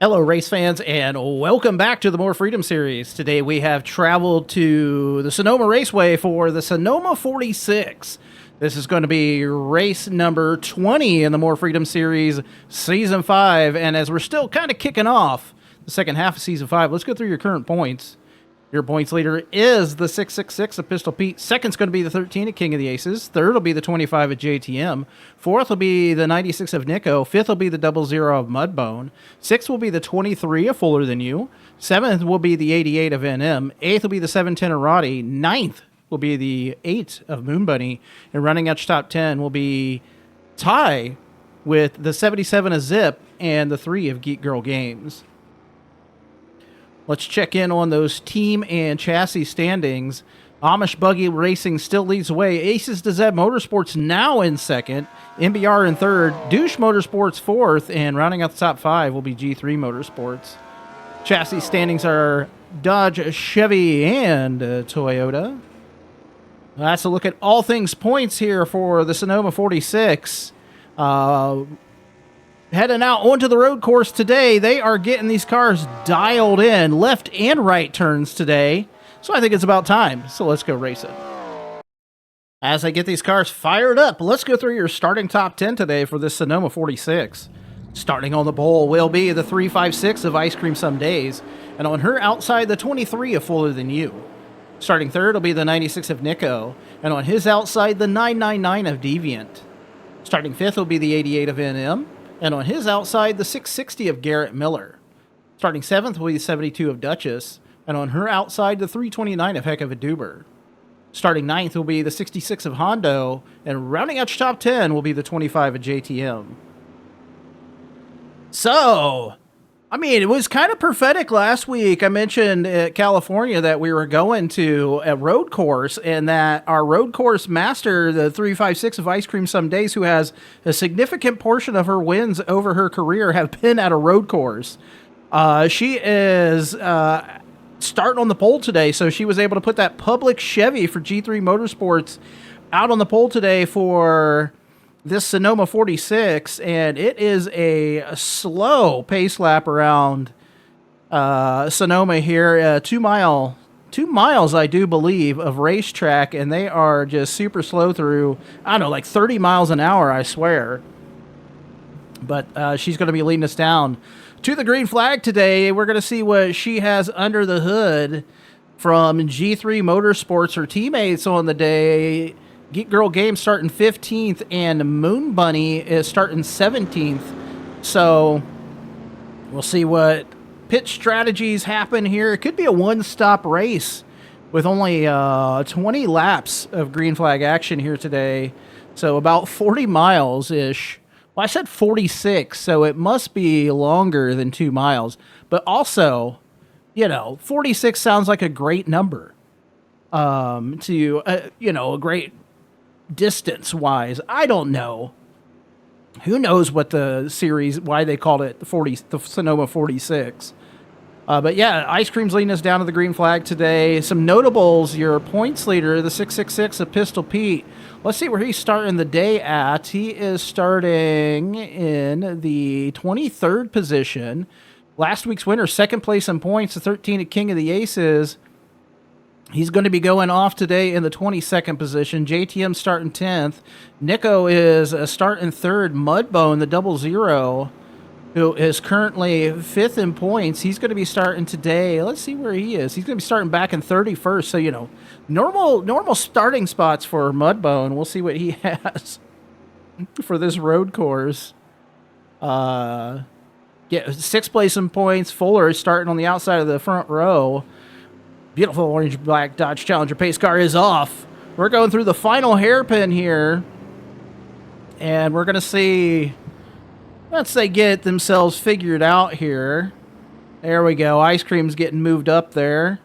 Hello, race fans, and welcome back to the More Freedom series. Today we have traveled to the Sonoma Raceway for the Sonoma 46. This is going to be race number 20 in the More Freedom series, Season 5. And as we're still kind of kicking off the second half of Season 5, let's go through your current points. Your points leader is the 666 of Pistol Pete. Second's going to be the 13 at King of the Aces. Third will be the 25 at JTM. Fourth will be the 96 of Nico. Fifth will be the 00 of Mudbone. Sixth will be the 23 of Fuller Than You. Seventh will be the 88 of NM. Eighth will be the 710 of Roddy. Ninth will be the 8 of Moon Bunny. And running out top 10 will be Ty with the 77 of Zip and the 3 of Geek Girl Games. Let's check in on those team and chassis standings. Amish Buggy Racing still leads the way. Aces to Z Motorsports now in second. MBR in third. Douche Motorsports fourth. And rounding out the top 5 will be G3 Motorsports. Chassis standings are Dodge, Chevy, and Toyota. That's a look at all things points here for the Sonoma 46. Heading out onto the road course today, they are getting these cars dialed in, left and right turns today. So I think it's about time. So let's go race it. As I get these cars fired up, let's go through your starting top 10 today for this Sonoma 46. Starting on the pole will be the 356 of Ice Cream Some Days, and on her outside, the 23 of Fuller Than You. Starting third will be the 96 of Nico, and on his outside, the 999 of Deviant. Starting fifth will be the 88 of NM. And on his outside, the 660 of Garrett Miller. Starting seventh will be the 72 of Duchess. And on her outside, the 329 of Heck of a Duber. Starting ninth will be the 66 of Hondo. And rounding out your top 10 will be the 25 of JTM. So, I mean, it was kind of prophetic last week. I mentioned at California that we were going to a road course and that our road course master, the 356 of Ice Cream Some Days, who has a significant portion of her wins over her career, have been at a road course. She is starting on the pole today, so she was able to put that public Chevy for G3 Motorsports out on the pole today for this Sonoma 46, and it is a slow pace lap around Sonoma here. 2 miles, I do believe, of racetrack, and they are just super slow through, I don't know, like 30 miles an hour, I swear. But she's going to be leading us down to the green flag today. We're going to see what she has under the hood from G3 Motorsports, her teammates on the day. Geek Girl Games starting 15th, and Moon Bunny is starting 17th. So we'll see what pit strategies happen here. It could be a one-stop race with only 20 laps of green flag action here today. So about 40 miles-ish. Well, I said 46, so it must be longer than 2 miles. But also, 46 sounds like a great number. A great distance wise. I don't know. Who knows what the series, why they called it the Sonoma 46. But yeah, Ice Cream's leading us down to the green flag today. Some notables, your points leader, the 666 of Pistol Pete. Let's see where he's starting the day at. He is starting in the 23rd position. Last week's winner, second place in points, the 13 at King of the Aces. He's going to be going off today in the 22nd position. JTM starting 10th. Nico is starting 3rd. Mudbone, the 00, who is currently 5th in points. He's going to be starting today. Let's see where he is. He's going to be starting back in 31st. So, normal starting spots for Mudbone. We'll see what he has for this road course. Get 6th place in points. Fuller is starting on the outside of the front row. Beautiful orange-black Dodge Challenger pace car is off. We're going through the final hairpin here. And we're going to see, once they get themselves figured out here. There we go. Ice Cream's getting moved up there.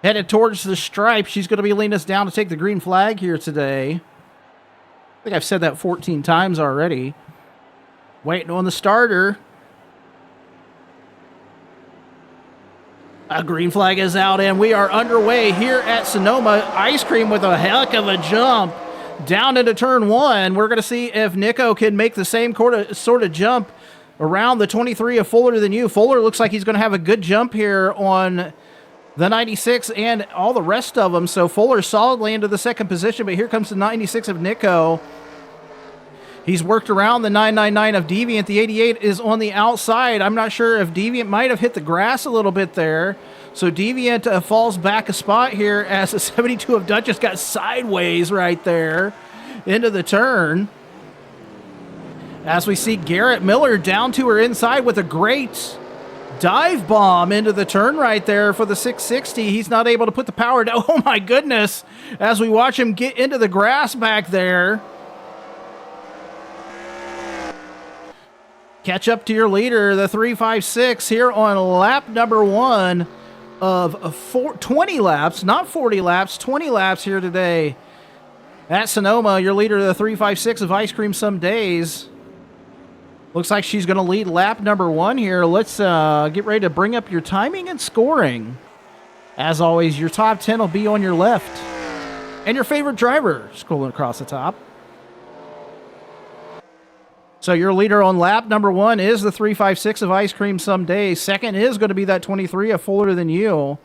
Headed towards the stripe. She's going to be leading us down to take the green flag here today. I think I've said that 14 times already. Waiting on the starter. A green flag is out, and we are underway here at Sonoma. Ice Cream with a heck of a jump down into turn one. We're going to see if Nico can make the same sort of jump around the 23 of Fuller Than You. Fuller looks like he's going to have a good jump here on the 96 and all the rest of them. So Fuller solidly into the second position, but here comes the 96 of Nico. He's worked around the 999 of Deviant. The 88 is on the outside. I'm not sure if Deviant might have hit the grass a little bit there. So Deviant falls back a spot here as the 72 of Duchess got sideways right there into the turn. As we see Garrett Miller down to her inside with a great dive bomb into the turn right there for the 660. He's not able to put the power down. Oh my goodness. As we watch him get into the grass back there. Catch up to your leader, the 356 here on lap number 1 of 20 laps, not 40 laps, 20 laps here today at Sonoma. Your leader, the 356 of Ice Cream Some Days. Looks like she's going to lead lap number 1 here. Let's get ready to bring up your timing and scoring. As always, your top 10 will be on your left. And your favorite driver scrolling across the top. So your leader on lap number 1 is the 356 of Ice Cream Some Days. Second is going to be that 23 of Fuller Than You.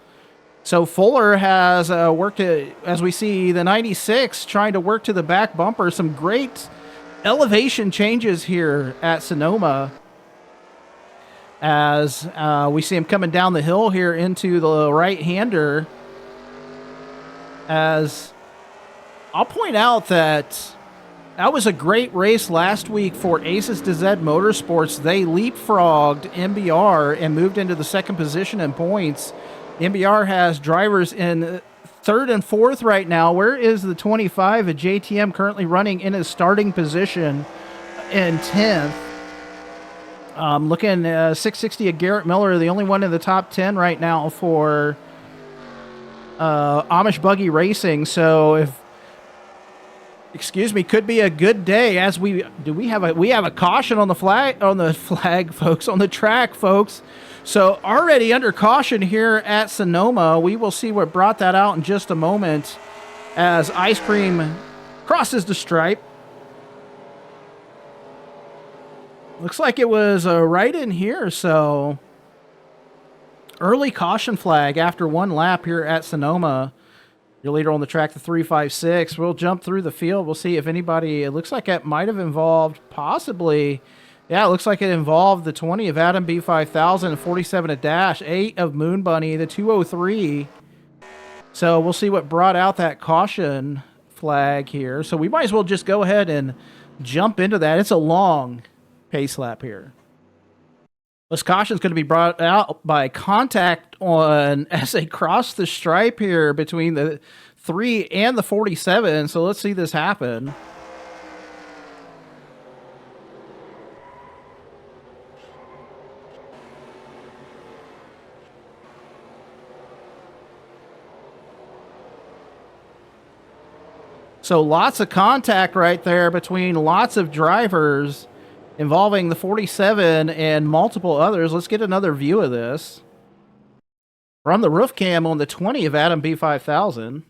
So Fuller has worked, as we see, the 96 trying to work to the back bumper. Some great elevation changes here at Sonoma. As we see him coming down the hill here into the right-hander. As I'll point out that was a great race last week for Aces to Z Motorsports. They leapfrogged MBR and moved into the second position in points. MBR has drivers in third and fourth right now. Where is the 25 of JTM currently running in his starting position in 10th? Looking 660 of Garrett Miller, the only one in the top 10 right now for Amish Buggy Racing. So could be a good day as we have a caution on the flag, folks, on the track, folks. So already under caution here at Sonoma. We will see what brought that out in just a moment as Ice Cream crosses the stripe. Looks like it was right in here, so early caution flag after one lap here at Sonoma. Your leader on the track, the 356. We'll jump through the field. We'll see if anybody, it looks like it might have involved possibly, yeah, it looks like it involved the 20 of Adam B5000, 47 of Dash, 8 of Moon Bunny, the 203. So we'll see what brought out that caution flag here. So we might as well just go ahead and jump into that. It's a long pace lap here. This caution is going to be brought out by contact on as they cross the stripe here between the 3 and the 47. So let's see this happen. So lots of contact right there between lots of drivers involving the 47 and multiple others. Let's get another view of this. From the roof cam on the 20 of Adam B5000.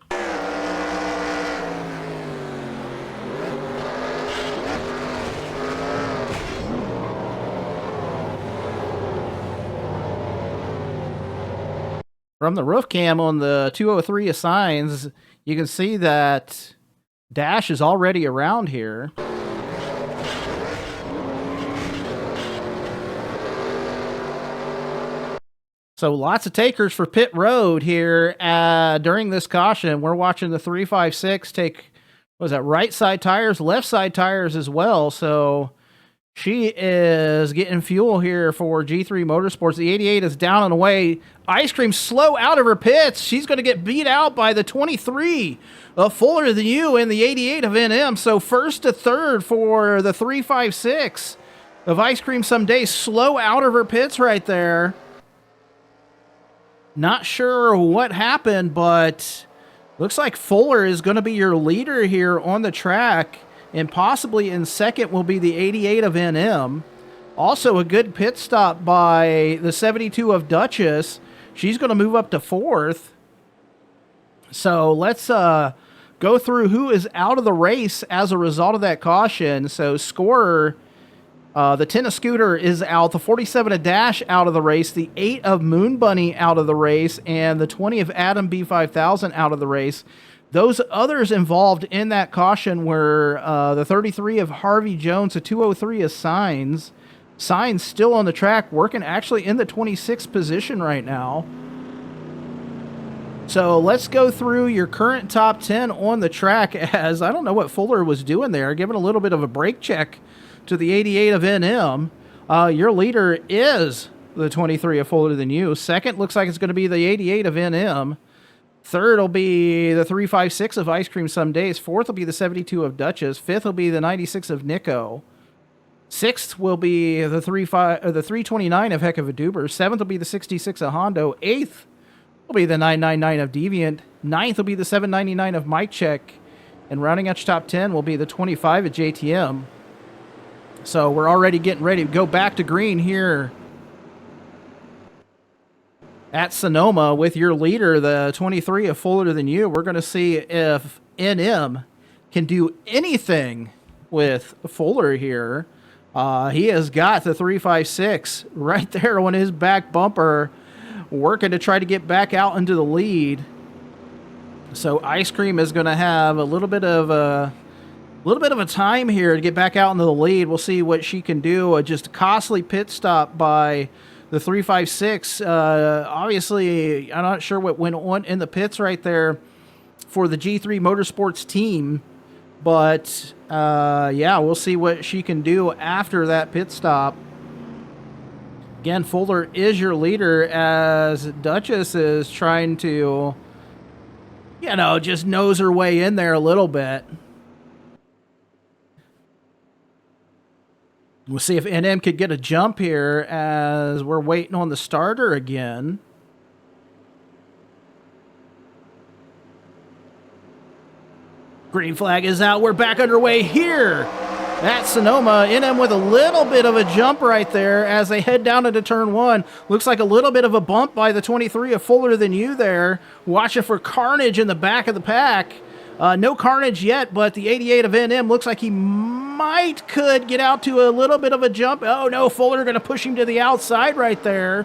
From the roof cam on the 203 assigns, you can see that Dash is already around here. So lots of takers for pit road here during this caution. We're watching the 356 take, what was that, right side tires, left side tires as well. So she is getting fuel here for G3 Motorsports. The 88 is down and away. Ice Cream slow out of her pits. She's going to get beat out by the 23 of Fuller Than You and the 88 of NM. So first to third for the 356 of Ice Cream Some Days. Slow out of her pits right there. Not sure what happened, but looks like Fuller is going to be your leader here on the track, and possibly in second will be the 88 of NM. Also a good pit stop by the 72 of Duchess. She's going to move up to fourth. So let's go through who is out of the race as a result of that caution. So scorer The 10 of Scooter is out. The 47 of Dash out of the race. The 8 of Moon Bunny out of the race. And the 20 of Adam B5000 out of the race. Those others involved in that caution were the 33 of Harvey Jones, the 203 of Signs. Signs still on the track, working actually in the 26th position right now. So let's go through your current top 10 on the track, as I don't know what Fuller was doing there, giving a little bit of a brake check to the 88 of NM. Your leader is the 23 of Fuller Than You. Second looks like it's going to be the 88 of NM. Third will be the 356 of Ice Cream Some Days. Fourth will be the 72 of Duchess. Fifth will be the 96 of Nico. Sixth will be the 329 of Heck of a Duber. Seventh will be the 66 of Hondo. Eighth will be the 999 of Deviant. Ninth will be the 799 of Mike Check. And rounding out your top 10 will be the 25 of JTM. So we're already getting ready to go back to green here at Sonoma with your leader, the 23 of Fuller Than You. We're going to see if NM can do anything with Fuller here. He has got the 356 right there on his back bumper, working to try to get back out into the lead. So Ice Cream is going to have a little bit of a time here to get back out into the lead. We'll see what she can do. Just a costly pit stop by the 356. Obviously, I'm not sure what went on in the pits right there for the G3 Motorsports team. But, yeah, we'll see what she can do after that pit stop. Again, Fuller is your leader as Duchess is trying to, just nose her way in there a little bit. We'll see if NM could get a jump here as we're waiting on the starter again. Green flag is out. We're back underway here at Sonoma. NM with a little bit of a jump right there as they head down into turn one. Looks like a little bit of a bump by the 23 of Fuller Than You there. Watching for carnage in the back of the pack. No carnage yet, but the 88 of NM looks like he could get out to a little bit of a jump. Oh no, Fuller going to push him to the outside right there.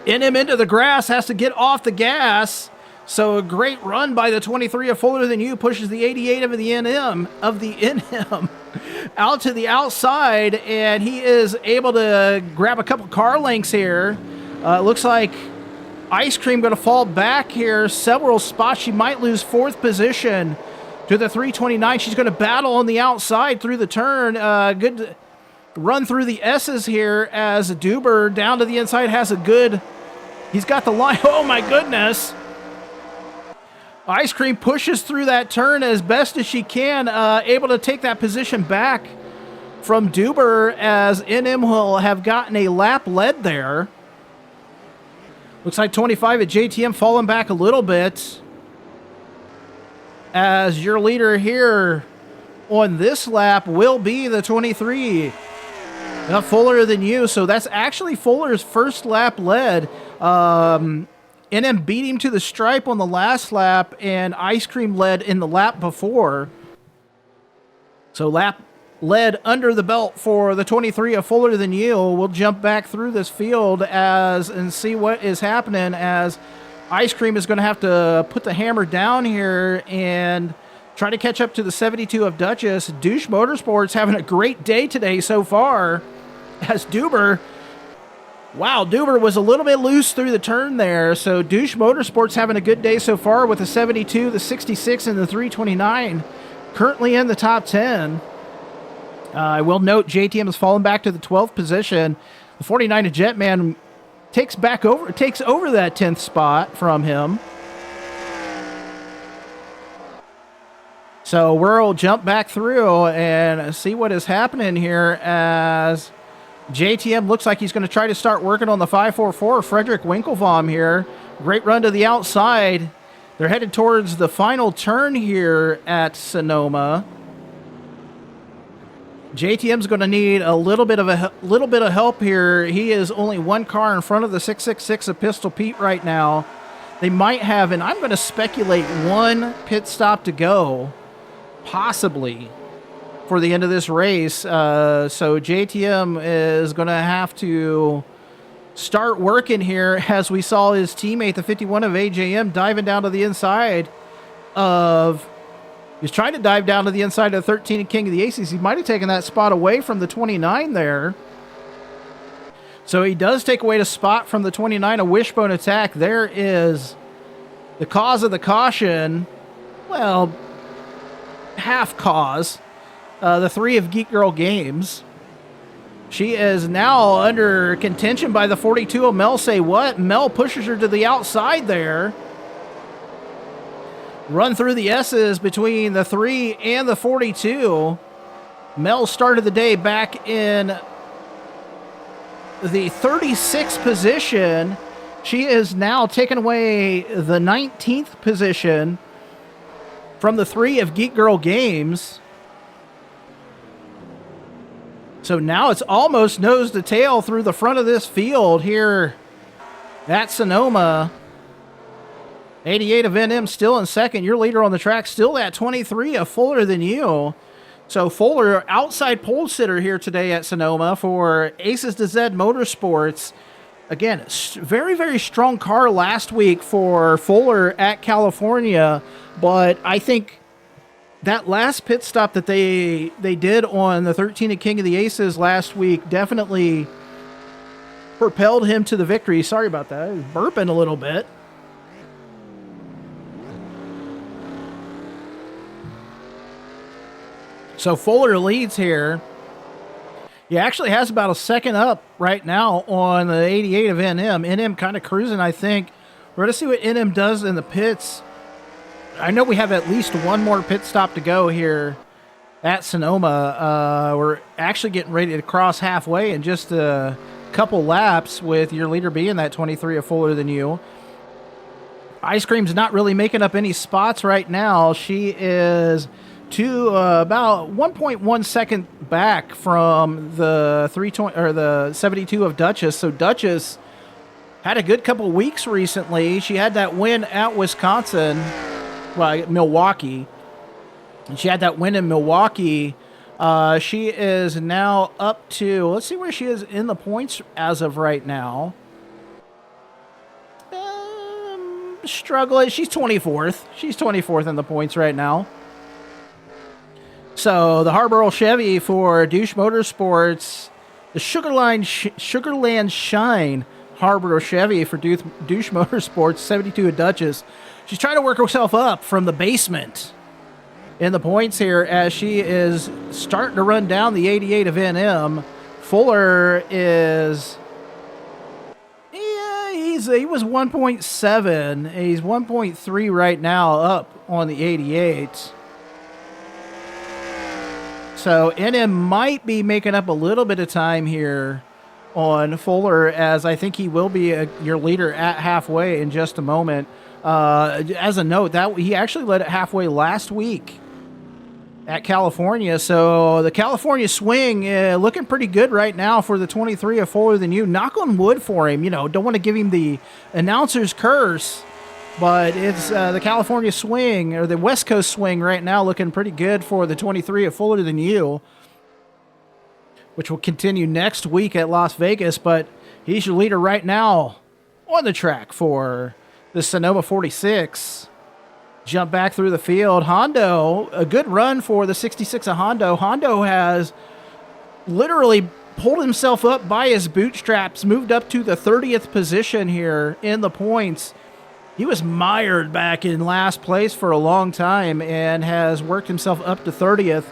NM into the grass, has to get off the gas. So a great run by the 23 of Fuller Than You, pushes the 88 of the NM out to the outside, and he is able to grab a couple car lengths here. Looks like Ice Cream going to fall back here several spots. She might lose fourth position to the 329. She's going to battle on the outside through the turn. Good run through the S's here as Duber down to the inside has a good... He's got the line. Oh my goodness. Ice Cream pushes through that turn as best as she can, able to take that position back from Duber as NM will have gotten a lap led there. Looks like 25 at JTM falling back a little bit as your leader here on this lap will be the 23. Fuller Than You. So that's actually Fuller's first lap led. NM beat him to the stripe on the last lap, and Ice Cream led in the lap before. So lap led under the belt for the 23 of Fuller Than You. We'll jump back through this field and see what is happening as Ice Cream is going to have to put the hammer down here and try to catch up to the 72 of Duchess. Douche Motorsports having a great day today so far as Duber was a little bit loose through the turn there. So Douche Motorsports having a good day so far with the 72, the 66, and the 329 currently in the top 10. I will note JTM has fallen back to the 12th position. The 49 of Jetman takes over that 10th spot from him. So we'll jump back through and see what is happening here as JTM looks like he's going to try to start working on the 544. Frederick Winklebaum here. Great run to the outside. They're headed towards the final turn here at Sonoma. JTM's going to need a little bit of help here. He is only one car in front of the 666 of Pistol Pete right now. They might have, and I'm going to speculate, one pit stop to go, possibly, for the end of this race. So JTM is going to have to start working here, as we saw his teammate, the 51 of AJM, diving down to the inside of... He's trying to dive down to the inside of 13 and King of the Aces. He might have taken that spot away from the 29 there. So he does take away the spot from the 29, a wishbone attack. There is the cause of the caution. Well, half cause. The 3 of Geek Girl Games. She is now under contention by the 42 of Mel Say What. Mel pushes her to the outside there. Run through the S's between the 3 and the 42. Mel started the day back in the 36th position. She is now taking away the 19th position from the 3 of Geek Girl Games. So now it's almost nose to tail through the front of this field here at Sonoma. 88 of NM still in second. Your leader on the track still at 23 of Fuller Than You. So Fuller, outside pole sitter here today at Sonoma for Aces to Z Motorsports. Again, very, very strong car last week for Fuller at California, but I think that last pit stop that they did on the 13 of King of the Aces last week definitely propelled him to the victory. Sorry about that. I was burping a little bit. So Fuller leads here. He actually has about a second up right now on the 88 of NM. NM kind of cruising, I think. We're going to see what NM does in the pits. I know we have at least one more pit stop to go here at Sonoma. We're actually getting ready to cross halfway in just a couple laps, with your leader being that 23 of Fuller Than You. Ice Cream's not really making up any spots right now. She is to about 1.1 second back from the 320 or the 72 of Duchess. So Duchess had a good couple weeks recently. She had that win at Milwaukee. And she had that win in Milwaukee. She is now up to, let's see where she is in the points as of right now. Struggling. She's 24th. She's 24th in the points right now. So the Harborough Chevy for Douche Motorsports, the Sugarland Shine Harborough Chevy for Douche Motorsports, 72 of Duchess. She's trying to work herself up from the basement in the points here as she is starting to run down the 88 of NM. Fuller is, he was 1.7. He's 1.3 right now up on the 88. So NM might be making up a little bit of time here on Fuller, as I think he will be your leader at halfway in just a moment. As a note, that he actually led at halfway last week at California. So the California swing looking pretty good right now for the 23 of Fuller Than You. Knock on wood for him. You know, don't want to give him the announcer's curse, but it's the California swing, or the West Coast swing right now, looking pretty good for the 23 of Fuller Than You, which will continue next week at Las Vegas. But he's your leader right now on the track for the Sonoma 46. Jump back through the field. Hondo, a good run for the 66 of Hondo. Hondo has literally pulled himself up by his bootstraps, moved up to the 30th position here in the points. He was mired back in last place for a long time and has worked himself up to 30th.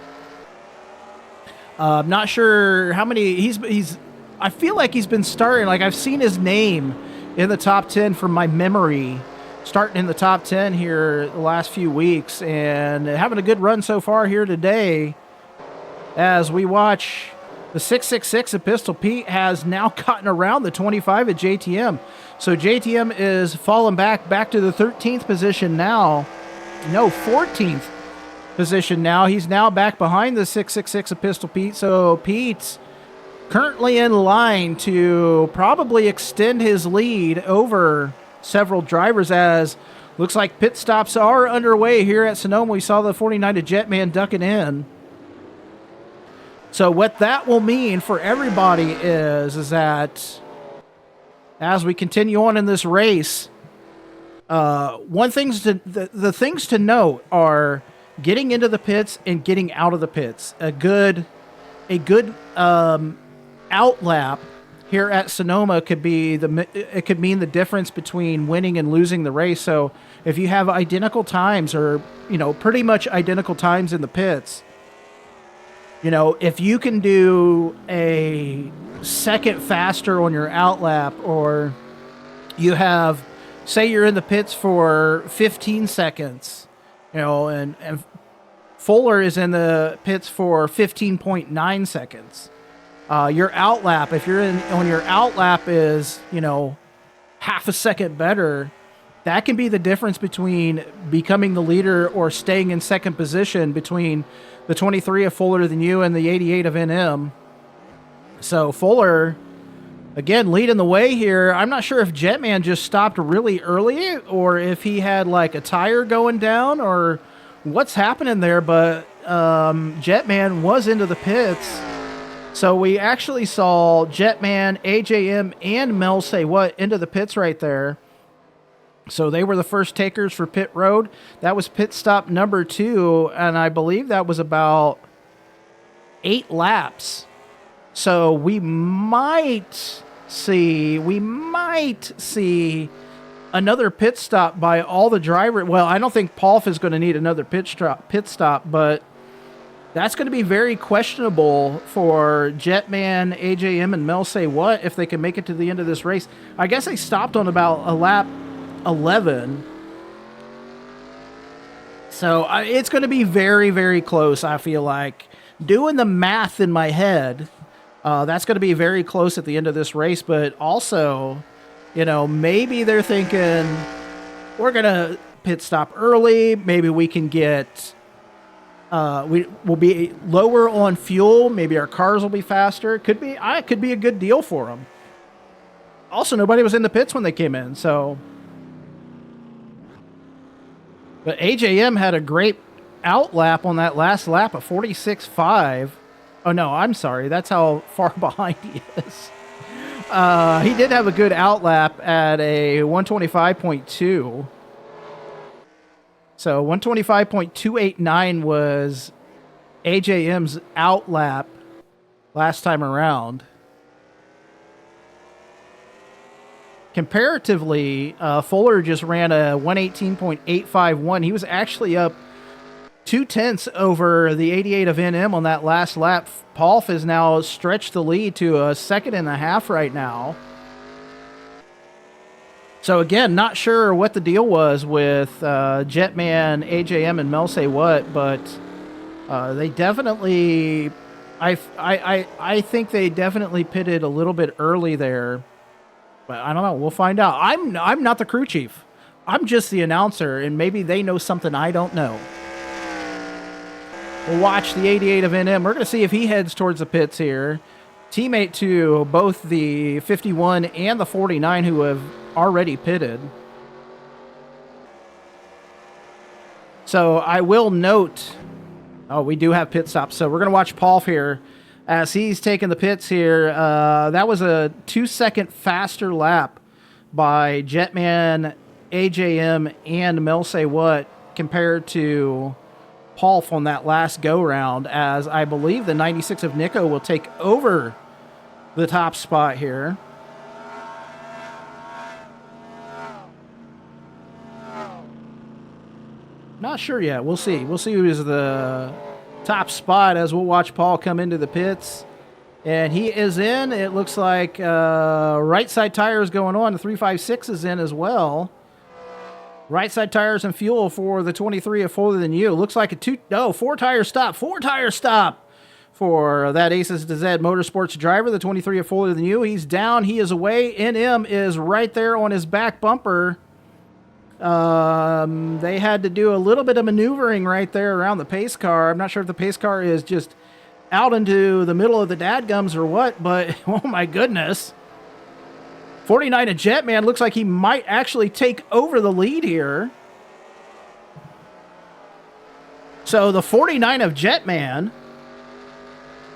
I'm not sure how many he's I feel like he's been starting, like I've seen his name in the top 10 from my memory, starting in the top 10 here the last few weeks, and having a good run so far here today as we watch the 666 of Pistol Pete has now gotten around the 25 at JTM. So JTM is falling back to the 13th position now. No, 14th position now. He's now back behind the 666 of Pistol Pete. So Pete's currently in line to probably extend his lead over several drivers, as looks like pit stops are underway here at Sonoma. We saw the 49 to Jetman ducking in. So what that will mean for everybody is that as we continue on in this race, the things to note are getting into the pits and getting out of the pits. A good out lap here at Sonoma could mean the difference between winning and losing the race. So if you have identical times or, pretty much identical times in the pits, if you can do a second faster on your out lap, or you have, say you're in the pits for 15 seconds, and Fuller is in the pits for 15.9 seconds. Your out lap, if you're on your out lap is, half a second better, that can be the difference between becoming the leader or staying in second position between the 23 of Fuller Than You and the 88 of NM. So Fuller, again, leading the way here. I'm not sure if Jetman just stopped really early or if he had like a tire going down or what's happening there, but Jetman was into the pits. So we actually saw Jetman, AJM, and Mel Say What into the pits right there. So they were the first takers for pit road. That was pit stop number 2, and I believe that was about 8 laps. So we might see another pit stop by all the drivers. Well, I don't think Paulf is going to need another pit stop, but that's going to be very questionable for Jetman, AJM, and Mel Say What if they can make it to the end of this race. I guess they stopped on about a lap 11. So it's going to be very, very close, I feel like. Doing the math in my head, that's going to be very close at the end of this race. But also, maybe they're thinking, we're going to pit stop early. Maybe we can get... we will be lower on fuel. Maybe our cars will be faster. It could be a good deal for them. Also, nobody was in the pits when they came in, so... But AJM had a great out lap on that last lap of 46.5. Oh, no, I'm sorry. That's how far behind he is. He did have a good out lap at a 125.2. So 125.289 was AJM's out lap last time around. Comparatively, Fuller just ran a 118.851. He was actually up 0.2 over the 88 of NM on that last lap. Paulf has now stretched the lead to a 1.5 seconds right now. So again, not sure what the deal was with Jetman, AJM, and Mel Say What, but they definitely, I think they definitely pitted a little bit early there. But I don't know. We'll find out. I'm not the crew chief. I'm just the announcer, and maybe they know something I don't know. We'll watch the 88 of NM. We're going to see if he heads towards the pits here. Teammate to both the 51 and the 49 who have already pitted. So I will note... Oh, we do have pit stops. So we're going to watch Paul here as he's taking the pits here. That was a 2-second faster lap by Jetman, AJM, and Mel Say What compared to Paul on that last go-round, as I believe the 96 of Nico will take over the top spot here. Not sure yet. We'll see. We'll see who's the top spot as we'll watch Paul come into the pits. And he is in. It looks like right side tires going on. The 356 is in as well. Right side tires and fuel for the 23 of Fuller Than You. Looks like a 4-tire stop. 4-tire stop for that Aces to Z Motorsports driver, the 23 of Fuller Than You. He's down. He is away. NM is right there on his back bumper. They had to do a little bit of maneuvering right there around the pace car. I'm not sure if the pace car is just out into the middle of the dadgums or what, but oh my goodness. 49 of Jetman looks like he might actually take over the lead here. So the 49 of Jetman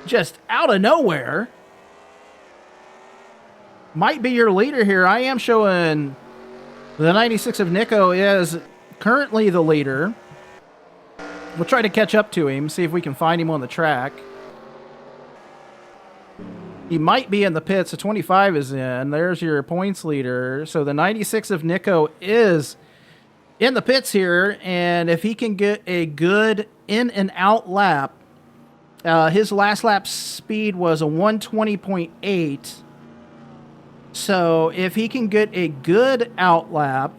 just out of nowhere. Might be your leader here. I am showing the 96 of Nico is currently the leader. We'll try to catch up to him, see if we can find him on the track. He might be in the pits. The 25 is in. There's your points leader. So the 96 of Nico is in the pits here, and if he can get a good in and out lap, his last lap speed was a 120.8. So if he can get a good out lap,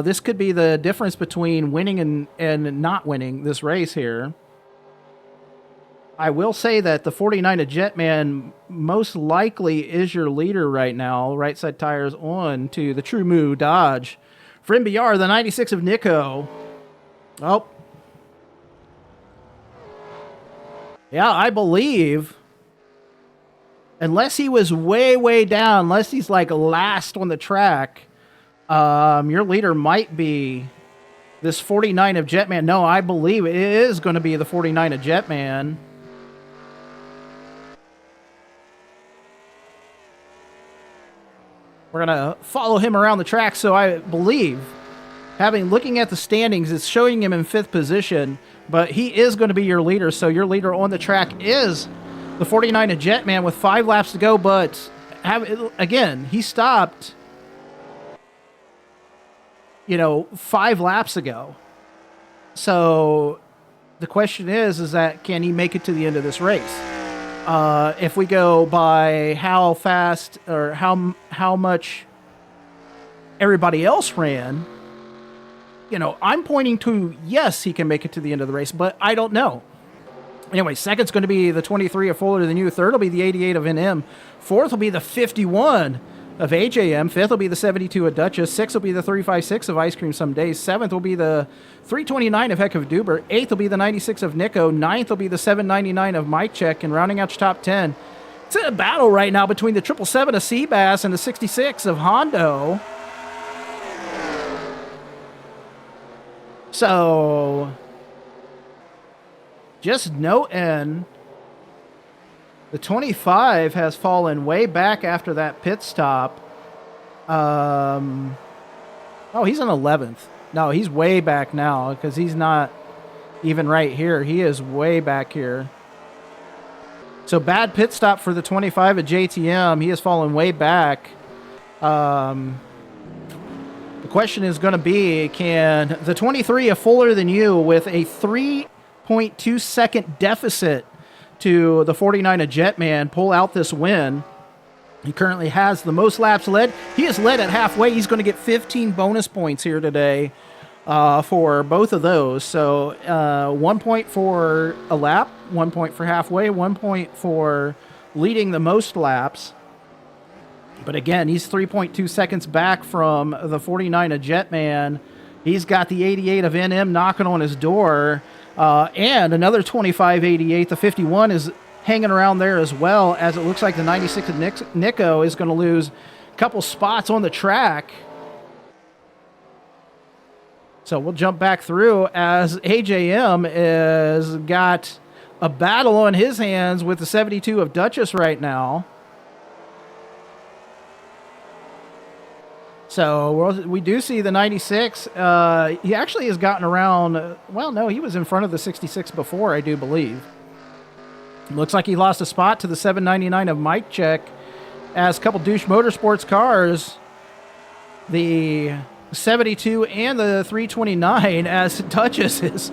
this could be the difference between winning and not winning this race here. I will say that the 49 of Jetman most likely is your leader right now. Right side tires on to the True Moo Dodge. For MBR, the 96 of Nico. Oh. Yeah, I believe, unless he was way, way down, unless he's like last on the track, your leader might be this 49 of Jetman. No, I believe it is going to be the 49 of Jetman. We're going to follow him around the track, so I believe, looking at the standings, it's showing him in 5th position, but he is going to be your leader, so your leader on the track is the 49 of Jetman with 5 laps to go, but again, he stopped, 5 laps ago. So the question is that can he make it to the end of this race? If we go by how fast or how much everybody else ran, I'm pointing to yes, he can make it to the end of the race, but I don't know. Anyway, second's going to be the 23 of Fuller Than You. Third will be the 88 of NM. Fourth will be the 51 of AJM. Fifth will be the 72 of Duchess. Sixth will be the 356 of Ice Cream Some Days. Seventh will be the 329 of Heck of Duber. Eighth will be the 96 of Nico. Ninth will be the 799 of Mike Check. And rounding out your top 10, it's in a battle right now between the 777 of Seabass and the 66 of Hondo. So, just noting, the 25 has fallen way back after that pit stop. Oh, he's in 11th. No, he's way back now because he's not even right here. He is way back here. So bad pit stop for the 25 at JTM. He has fallen way back. The question is going to be, can the 23 of Fuller Than You with a 3.2 second deficit to the 49 of Jetman pull out this win? He currently has the most laps led. He is led at halfway. He's going to get 15 bonus points here today for both of those. So 1 point for a lap, 1 point for halfway, 1 point for leading the most laps. But again, he's 3.2 seconds back from the 49 of Jetman. He's got the 88 of NM knocking on his door. And another 2588, the 51 is hanging around there as well, as it looks like the 96 of Nico is going to lose a couple spots on the track. So we'll jump back through as AJM has got a battle on his hands with the 72 of Duchess right now. So we do see the 96. He actually has gotten around. Well, no, he was in front of the 66 before, I do believe. Looks like he lost a spot to the 799 of Mike Check as a couple douche motorsports cars, the 72 and the 329, as Duchess is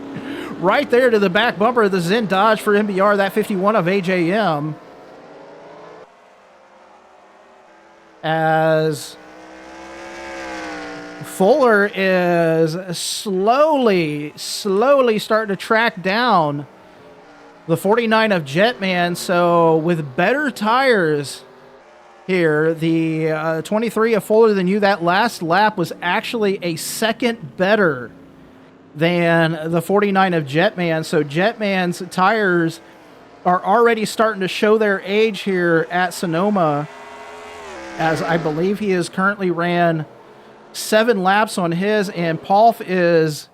right there to the back bumper of the Zen Dodge for MBR, that 51 of AJM. As Fuller is slowly starting to track down the 49 of Jetman. So with better tires here, the 23 of Fuller Than You, that last lap was actually a second better than the 49 of Jetman. So Jetman's tires are already starting to show their age here at Sonoma, as I believe he is currently ran 7 laps on his, and Paulf is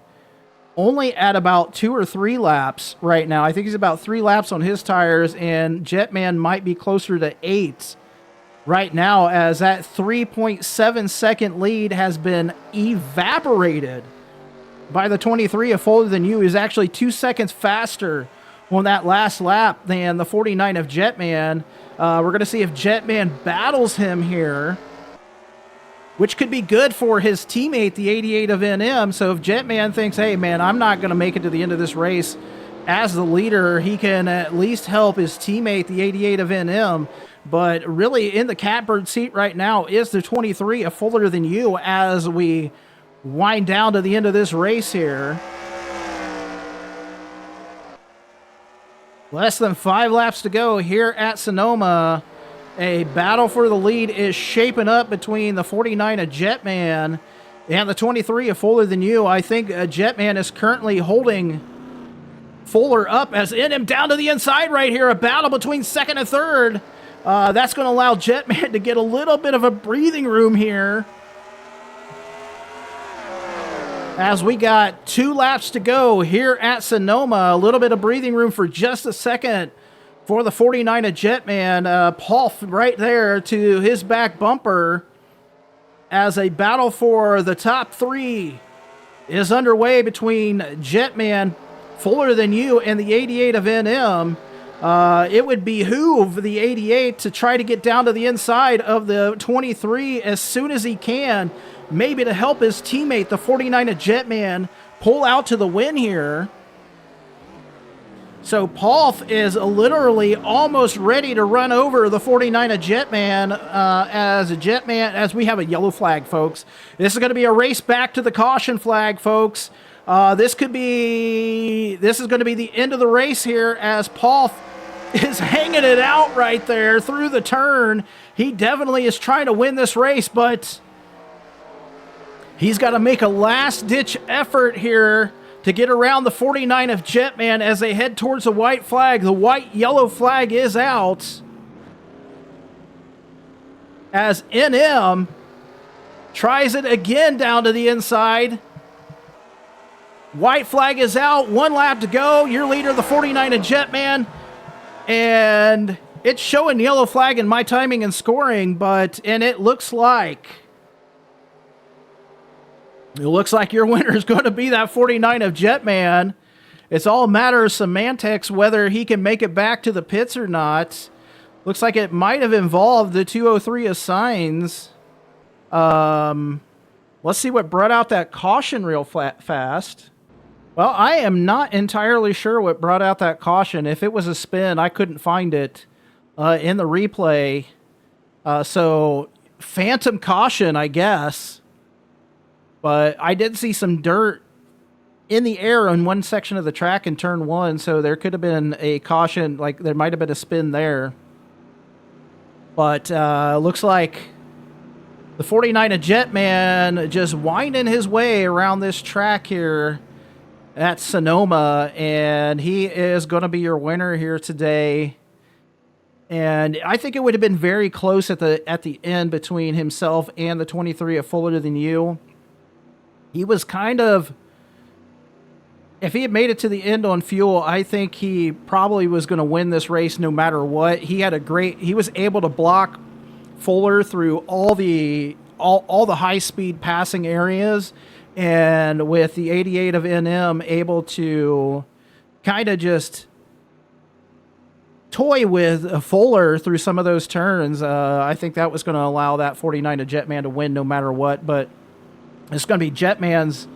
only at about 2 or 3 laps right now. I think he's about 3 laps on his tires, and Jetman might be closer to 8 right now, as that 3.7 second lead has been evaporated by the 23 of Fuller Than You. Is actually 2 seconds faster on that last lap than the 49 of Jetman. We're going to see if Jetman battles him here, which could be good for his teammate, the 88 of NM. So if Jetman thinks, hey, man, I'm not going to make it to the end of this race as the leader, he can at least help his teammate, the 88 of NM. But really in the catbird seat right now is the 23 of Fuller Than You as we wind down to the end of this race here. Less than 5 laps to go here at Sonoma. A battle for the lead is shaping up between the 49 of Jetman and the 23 of Fuller Than You. I think Jetman is currently holding Fuller up as NM down to the inside right here. A battle between second and third. That's going to allow Jetman to get a little bit of a breathing room here, as we got 2 laps to go here at Sonoma. A little bit of breathing room for just a second for the 49 of Jetman. Paul right there to his back bumper, as a battle for the top 3 is underway between Jetman, Fuller Than You, and the 88 of NM. It would behoove the 88 to try to get down to the inside of the 23 as soon as he can, maybe to help his teammate, the 49 of Jetman, pull out to the win here. So Paul is literally almost ready to run over the 49 of Jetman, as we have a yellow flag, folks. This is going to be a race back to the caution flag, folks. This is going to be the end of the race here, as Paul is hanging it out right there through the turn. He definitely is trying to win this race, but he's got to make a last-ditch effort here to get around the 49 of Jetman as they head towards the white flag. The white-yellow flag is out, as NM tries it again down to the inside. White flag is out. 1 lap to go. Your leader, the 49 of Jetman. And it's showing yellow flag in my timing and scoring, and it looks like your winner is going to be that 49 of Jetman. It's all a matter of semantics whether he can make it back to the pits or not. Looks like it might have involved the 203 of Signs. Let's see what brought out that caution real fast. Well, I am not entirely sure what brought out that caution. If it was a spin, I couldn't find it in the replay. So, phantom caution, I guess. But I did see some dirt in the air on one section of the track in turn 1, so there could have been a caution, like there might have been a spin there. But looks like the 49 of Jetman just winding his way around this track here at Sonoma, and he is going to be your winner here today. And I think it would have been very close at the end between himself and the 23 of Fuller Than You. He was kind of, if he had made it to the end on fuel, I think he probably was going to win this race no matter what. He was able to block Fuller through all the high-speed passing areas, and with the 88 of NM able to kind of just toy with Fuller through some of those turns. I think that was going to allow that 49 of Jetman to win no matter what, but it's going to be Jetman's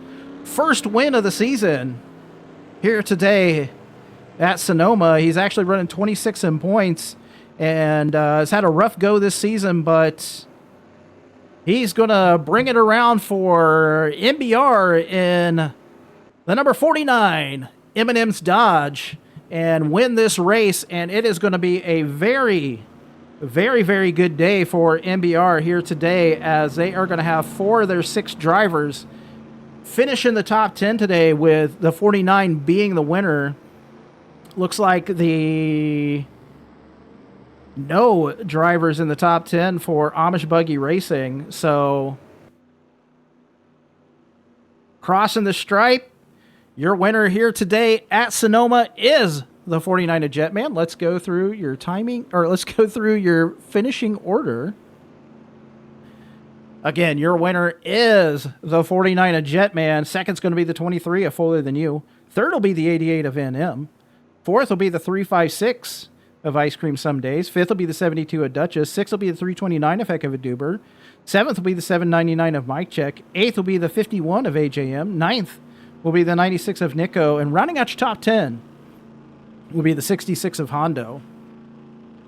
first win of the season here today at Sonoma. He's actually running 26 in points and has had a rough go this season, but he's going to bring it around for MBR in the number 49 M&M's Dodge and win this race. And it is going to be a very, very, very good day for MBR here today, as they are going to have 4 of their 6 drivers finish in the top 10 today, with the 49 being the winner. Looks like no drivers in the top 10 for Amish Buggy Racing. So crossing the stripe Your winner here today at Sonoma is the 49 of Jetman. Let's go through your timing, or let's go through your finishing order. Again, your winner is the 49 of Jetman. Second's going to be the 23 of Fuller Than You. Third will be the 88 of NM. Fourth will be the 356 of Ice Cream Some Days. Fifth will be the 72 of Duchess. Sixth will be the 329 of Heck of a Duber. Seventh will be the 799 of Mike Check. Eighth will be the 51 of AJM. Ninth will be the 96 of Nico. And rounding out your top 10 will be the 66 of Hondo.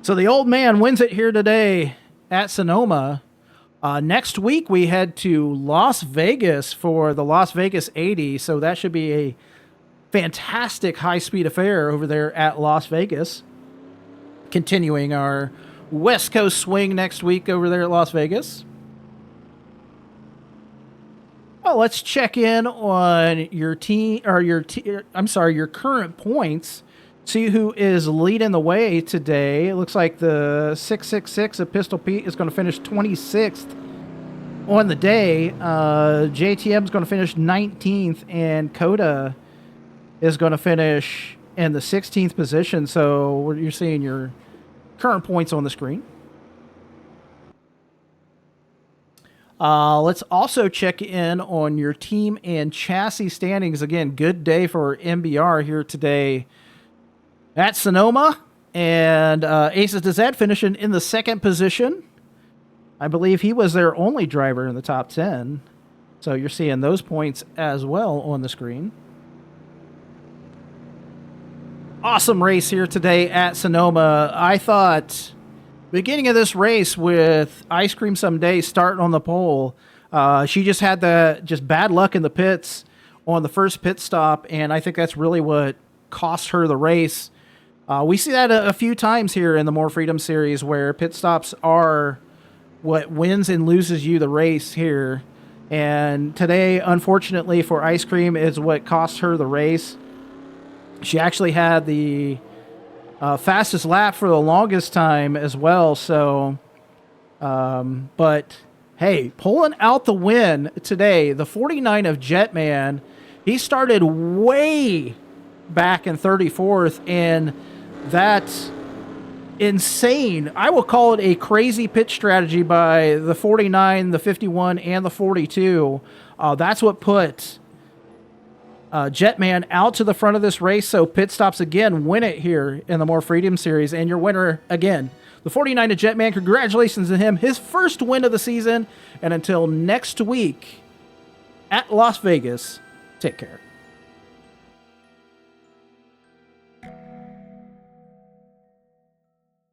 So the old man wins it here today at Sonoma. Next week, we head to Las Vegas for the Las Vegas 80. So that should be a fantastic high-speed affair over there at Las Vegas. Continuing our West Coast swing next week over there at Las Vegas. Oh, let's check in on your team, or your current points. See who is leading the way today. It looks like the 666 of Pistol Pete is going to finish 26th on the day. JTM is going to finish 19th, and Coda is going to finish in the 16th position. So you're seeing your current points on the screen. Let's also check in on your team and chassis standings. Again, good day for MBR here today at Sonoma. And Aces DZ finishing in the second position. I believe he was their only driver in the top 10. So you're seeing those points as well on the screen. Awesome race here today at Sonoma. I thought beginning of this race with Ice Cream Someday starting on the pole, she just had just bad luck in the pits on the first pit stop, and I think that's really what cost her the race. We see that a few times here in the More Freedom series where pit stops are what wins and loses you the race here. And today, unfortunately for Ice Cream, is what cost her the race. She actually had the fastest lap for the longest time as well. So, but hey, pulling out the win today, the 49 of Jetman. He started way back in 34th, and that's insane. I will call it a crazy pit strategy by the 49, the 51, and the 42. That's what put Jetman out to the front of this race. So pit stops again win it here in the More Freedom series. And your winner again, the 49 of Jetman. Congratulations to him. His first win of the season. And until next week at Las Vegas, take care.